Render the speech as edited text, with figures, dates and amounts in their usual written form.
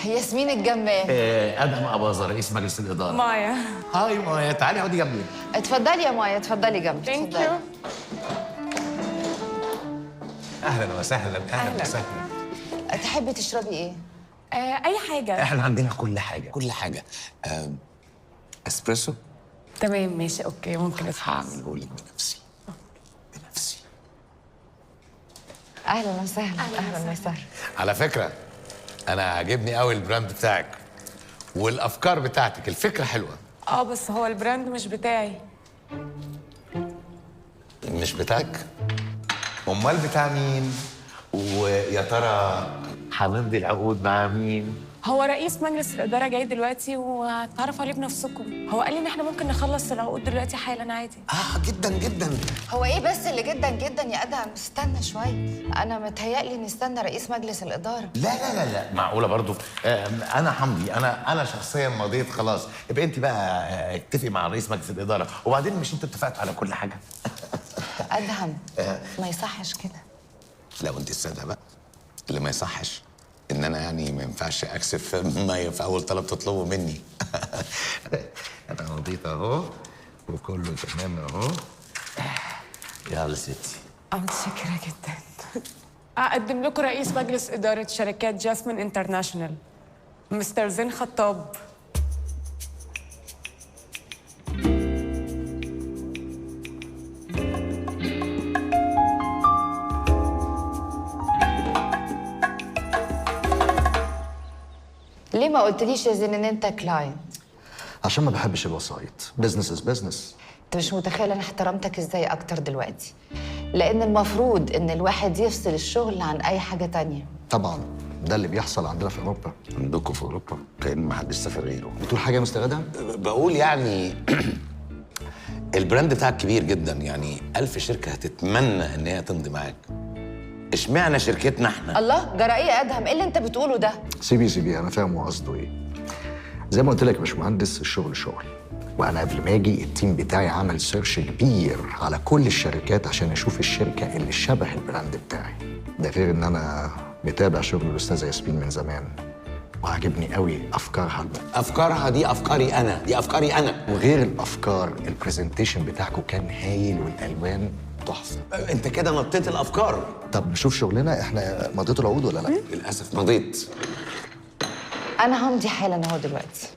ياسمين الجمال. ادهم اباظه رئيس مجلس الاداره. مايا. هاي مايا، تعالي اقعدي جنبي. اتفضلي يا مايا، اتفضلي جنبي. ثانك اتفضلي. يو. اهلا وسهلا. اهلا وسهلا. تحبي تشربي ايه؟ اي حاجه. احنا عندنا كل حاجه. كل حاجه. اسبريسو. تمام ماشي اوكي ممكن هعمله لك بنفسي. اهلا وسهلا. اهلا وسهلا. على فكره انا عاجبني قوي البراند بتاعك والافكار بتاعتك، الفكره حلوه. بس هو البراند مش بتاعي. مش بتاعك؟ امال بتاع مين؟ ويا ترى هنمضي العقود مع مين؟ هو رئيس مجلس الاداره جاي دلوقتي وهتعرفوا عليه بنفسكم. هو قال لي ان احنا ممكن نخلص العقود دلوقتي حالا عادي. جدا جدا. هو ايه بس اللي جدا جدا يا ادهم؟ استنى شويه، انا متهيألي نستنى رئيس مجلس الاداره. لا معقوله برضو. انا همضي، انا شخصيا مضيت خلاص. يبقى انت بقى اتفقي مع رئيس مجلس الاداره، وبعدين مش انت اتفقتوا على كل حاجه؟ ادهم ما يصحش كده. لو انت الساده بقى اللي ما يصحش ان انا يعني ما ينفعش اكسف ميه في اول طلب تطلبه مني. انا مضيت اهو وكله تمام اهو. يلا ستي. متشكره جدا. اقدم لكم رئيس مجلس اداره شركات جاسمين انترناشونال مستر زين خطاب. ليه ما قلتليش يا زين ان انت كلاينت؟ عشان ما بحبش الوسايط. بزنس از بزنس. انت مش متخيل انا احترمتك ازاي اكتر دلوقتي، لان المفروض ان الواحد يفصل الشغل عن اي حاجه تانية. طبعا ده اللي بيحصل عندنا في اوروبا. عندكم في اوروبا كأن ما حدش سافر غيره. بتقول حاجه يا مستر ادهم؟ بقول يعني البراند بتاعك كبير جدا، يعني 1000 شركه هتتمنى ان هي تمضي معاك. اشمعنى شركتنا احنا؟ الله، جرى ايه يا ادهم؟ ايه اللي انت بتقوله ده؟ سيبي انا فاهم هو قصده ايه. زي ما قلت لك يا باشمهندس، الشغل شغل. وانا قبل ما اجي التيم بتاعي عمل سيرش كبير على كل الشركات عشان اشوف الشركه اللي شبه البراند بتاعي. ده غير ان انا متابع شغل الاستاذه ياسمين من زمان، وعجبني قوي افكارها. افكارها دي افكاري انا، دي افكاري انا. وغير الافكار، البرزنتيشن بتاعكم كان هايل والالوان تحفه. انت كده نطيت الافكار. طب نشوف شغلنا. احنا مضيتوا العقود ولا لا؟ للاسف مضيت. انا همضي حالا اهو دلوقتي.